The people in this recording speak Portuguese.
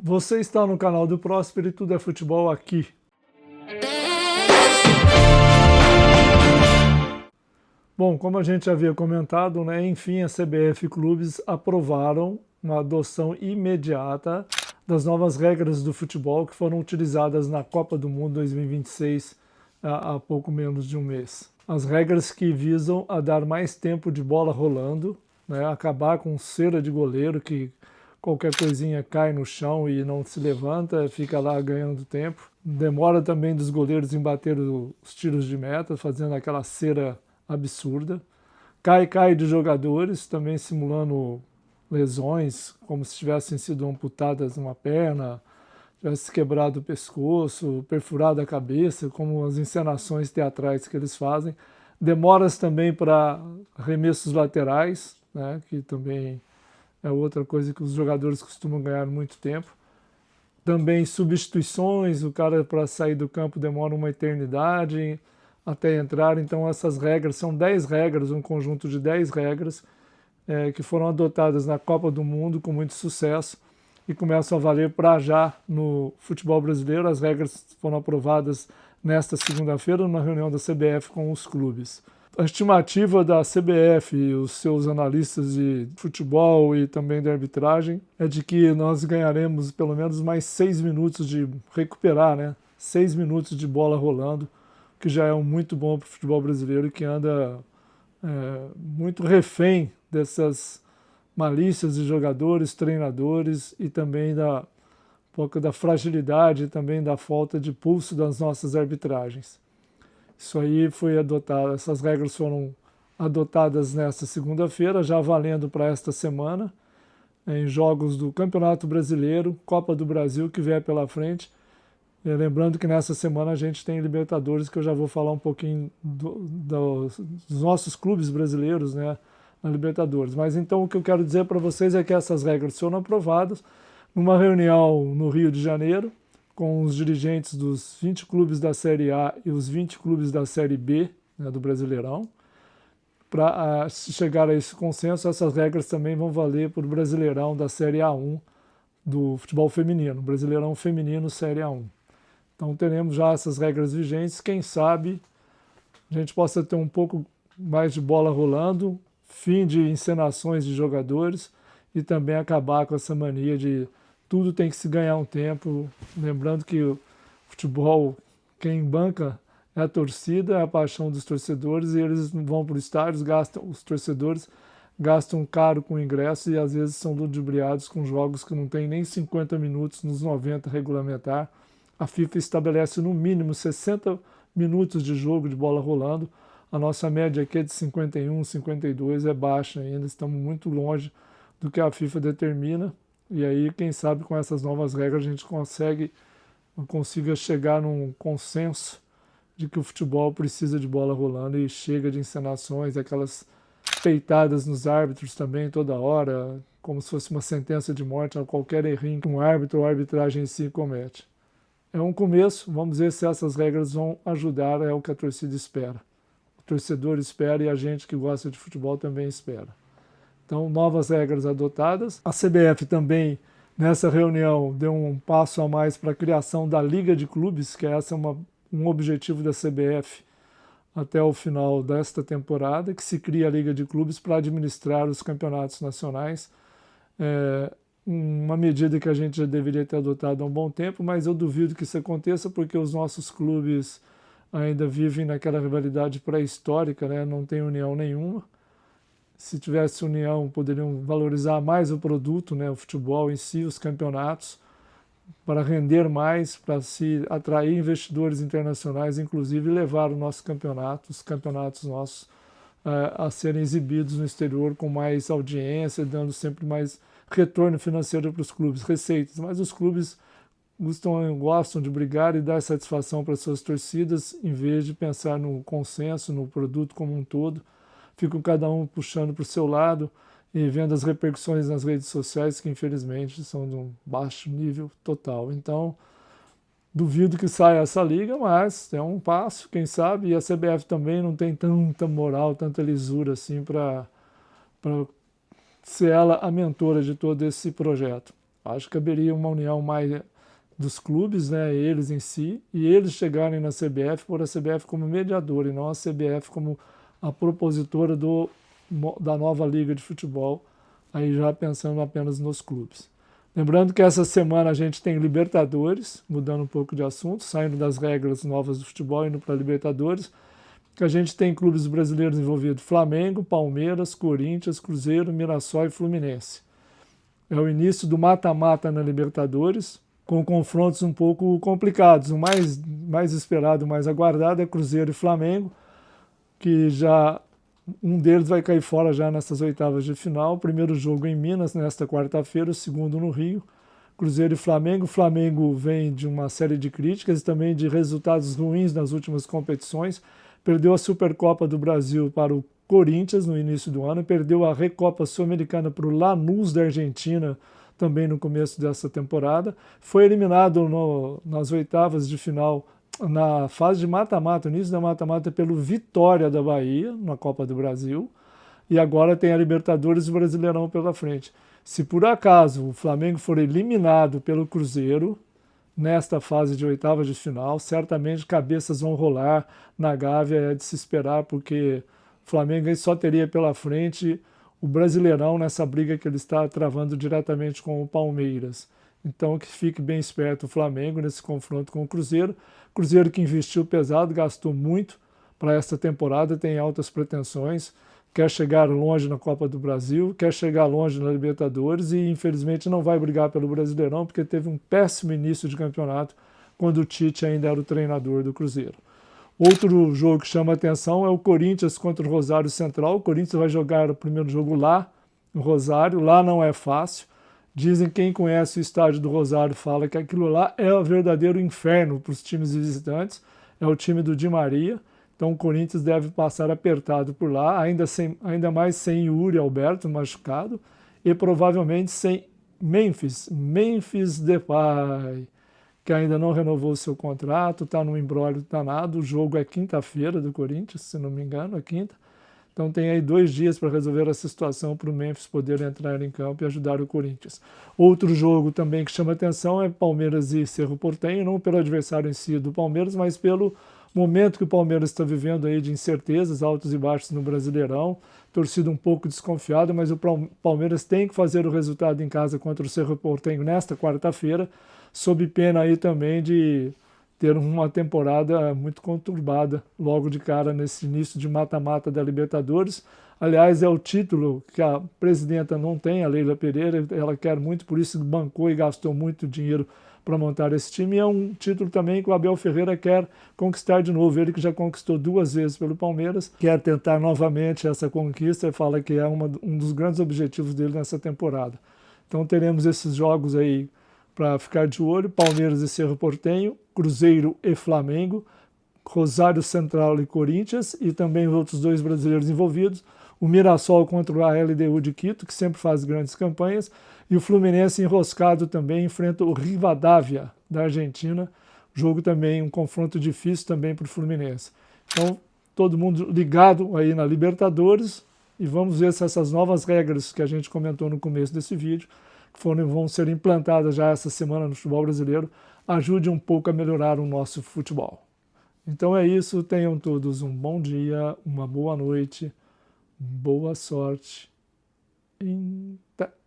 Você está no canal do Próspero e tudo é futebol aqui. Bom, como a gente havia comentado, enfim, a CBF e clubes aprovaram uma adoção imediata das novas regras do futebol que foram utilizadas na Copa do Mundo 2026 há pouco menos de um mês. As regras que visam a dar mais tempo de bola rolando, acabar com cera de goleiro que qualquer coisinha cai no chão e não se levanta, fica lá ganhando tempo. Demora também dos goleiros em bater os tiros de meta, fazendo aquela cera absurda. Cai de jogadores, também simulando lesões, como se tivessem sido amputadas uma perna, tivesse quebrado o pescoço, perfurado a cabeça, como as encenações teatrais que eles fazem. Demoras também para arremessos laterais, que também é outra coisa que os jogadores costumam ganhar muito tempo. Também substituições, o cara para sair do campo demora uma eternidade até entrar. Então essas regras, são 10 regras, um conjunto de 10 regras que foram adotadas na Copa do Mundo com muito sucesso e começam a valer para já no futebol brasileiro. As regras foram aprovadas nesta segunda-feira numa reunião da CBF com os clubes. A estimativa da CBF e os seus analistas de futebol e também de arbitragem é de que nós ganharemos pelo menos mais 6 minutos de recuperar, 6 minutos de bola rolando, que já é muito bom para o futebol brasileiro, que anda muito refém dessas malícias de jogadores, treinadores e também um pouco da fragilidade e também da falta de pulso das nossas arbitragens. Isso aí foi adotado, essas regras foram adotadas nesta segunda-feira, já valendo para esta semana, em jogos do Campeonato Brasileiro, Copa do Brasil, que vier pela frente. Lembrando que nessa semana a gente tem Libertadores, que eu já vou falar um pouquinho dos nossos clubes brasileiros, na Libertadores. Mas então o que eu quero dizer para vocês é que essas regras foram aprovadas numa reunião no Rio de Janeiro, com os dirigentes dos 20 clubes da Série A e os 20 clubes da Série B, do Brasileirão. Para chegar a esse consenso, essas regras também vão valer para o Brasileirão da Série A1 do futebol feminino, Brasileirão Feminino Série A1. Então teremos já essas regras vigentes, quem sabe a gente possa ter um pouco mais de bola rolando, fim de encenações de jogadores e também acabar com essa mania de tudo tem que se ganhar um tempo. Lembrando que o futebol, quem banca é a torcida, é a paixão dos torcedores, e eles vão para os estádios, os torcedores gastam caro com ingresso e às vezes são ludibriados com jogos que não tem nem 50 minutos nos 90 regulamentar. A FIFA estabelece no mínimo 60 minutos de jogo de bola rolando. A nossa média aqui é de 51, 52, é baixa ainda, estamos muito longe do que a FIFA determina. E aí, quem sabe, com essas novas regras a gente consiga chegar num consenso de que o futebol precisa de bola rolando e chega de encenações, aquelas peitadas nos árbitros também toda hora, como se fosse uma sentença de morte a qualquer errinho que um árbitro ou a arbitragem em si comete. É um começo, vamos ver se essas regras vão ajudar, é o que a torcida espera. O torcedor espera e a gente que gosta de futebol também espera. Então, novas regras adotadas. A CBF também, nessa reunião, deu um passo a mais para a criação da Liga de Clubes, que essa é um objetivo da CBF até o final desta temporada, que se cria a Liga de Clubes para administrar os campeonatos nacionais. Uma medida que a gente já deveria ter adotado há um bom tempo, mas eu duvido que isso aconteça porque os nossos clubes ainda vivem naquela rivalidade pré-histórica, não tem união nenhuma. Se tivesse união, poderiam valorizar mais o produto, o futebol em si, os campeonatos, para render mais, para se atrair investidores internacionais, inclusive levar o nosso campeonato, os campeonatos nossos, a serem exibidos no exterior com mais audiência, dando sempre mais retorno financeiro para os clubes, receitas. Mas os clubes gostam de brigar e dar satisfação para suas torcidas, em vez de pensar no consenso, no produto como um todo. Ficam cada um puxando para o seu lado e vendo as repercussões nas redes sociais, que infelizmente são de um baixo nível total. Então, duvido que saia essa liga, mas é um passo, quem sabe, e a CBF também não tem tanta moral, tanta lisura assim para ser ela a mentora de todo esse projeto. Acho que caberia uma união mais dos clubes, né, eles em si, e eles chegarem na CBF, por a CBF como mediadora e não a CBF como a propositora da nova liga de futebol, aí já pensando apenas nos clubes. Lembrando que essa semana a gente tem Libertadores, mudando um pouco de assunto, saindo das regras novas do futebol, indo para Libertadores, que a gente tem clubes brasileiros envolvidos: Flamengo, Palmeiras, Corinthians, Cruzeiro, Mirassol e Fluminense. É o início do mata-mata na Libertadores, com confrontos um pouco complicados. O mais esperado, o mais aguardado é Cruzeiro e Flamengo, que já um deles vai cair fora já nessas oitavas de final. O primeiro jogo em Minas, nesta quarta-feira, o segundo no Rio. Cruzeiro e Flamengo. O Flamengo vem de uma série de críticas e também de resultados ruins nas últimas competições. Perdeu a Supercopa do Brasil para o Corinthians no início do ano, perdeu a Recopa Sul-Americana para o Lanús da Argentina também no começo dessa temporada. Foi eliminado nas oitavas de final, na fase de mata-mata, início da mata-mata, pelo Vitória da Bahia, na Copa do Brasil, e agora tem a Libertadores e o Brasileirão pela frente. Se por acaso o Flamengo for eliminado pelo Cruzeiro, nesta fase de oitavas de final, certamente cabeças vão rolar na Gávea, é de se esperar, porque o Flamengo só teria pela frente o Brasileirão nessa briga que ele está travando diretamente com o Palmeiras. Então que fique bem esperto o Flamengo nesse confronto com o Cruzeiro. Cruzeiro que investiu pesado, gastou muito para esta temporada, tem altas pretensões, quer chegar longe na Copa do Brasil, quer chegar longe na Libertadores e infelizmente não vai brigar pelo Brasileirão porque teve um péssimo início de campeonato quando o Tite ainda era o treinador do Cruzeiro. Outro jogo que chama a atenção é o Corinthians contra o Rosário Central. O Corinthians vai jogar o primeiro jogo lá, no Rosário. Lá não é fácil. Dizem, quem conhece o estádio do Rosário fala que aquilo lá é o verdadeiro inferno para os times visitantes. É o time do Di Maria. Então o Corinthians deve passar apertado por lá, ainda mais sem Yuri Alberto machucado e provavelmente sem Memphis Depay, que ainda não renovou seu contrato, está num imbróglio danado. O jogo é quinta-feira do Corinthians, se não me engano, é quinta. Então tem aí 2 dias para resolver essa situação para o Memphis poder entrar em campo e ajudar o Corinthians. Outro jogo também que chama atenção é Palmeiras e Cerro Porteño, não pelo adversário em si do Palmeiras, mas pelo momento que o Palmeiras está vivendo aí de incertezas, altos e baixos no Brasileirão, torcida um pouco desconfiada, mas o Palmeiras tem que fazer o resultado em casa contra o Cerro Porteño nesta quarta-feira, sob pena aí também de ter uma temporada muito conturbada logo de cara nesse início de mata-mata da Libertadores. Aliás, é o título que a presidenta não tem, a Leila Pereira, ela quer muito, por isso bancou e gastou muito dinheiro para montar esse time, e é um título também que o Abel Ferreira quer conquistar de novo, ele que já conquistou 2 vezes pelo Palmeiras, quer tentar novamente essa conquista e fala que é um dos grandes objetivos dele nessa temporada. Então teremos esses jogos aí para ficar de olho: Palmeiras e Cerro Porteño, Cruzeiro e Flamengo, Rosário Central e Corinthians, e também os outros 2 brasileiros envolvidos, o Mirassol contra a LDU de Quito, que sempre faz grandes campanhas, e o Fluminense enroscado também enfrenta o Rivadavia da Argentina, jogo também, um confronto difícil também para o Fluminense. Então, todo mundo ligado aí na Libertadores, e vamos ver se essas novas regras que a gente comentou no começo desse vídeo, que vão ser implantadas já essa semana no futebol brasileiro, ajude um pouco a melhorar o nosso futebol. Então é isso, tenham todos um bom dia, uma boa noite, boa sorte. Até.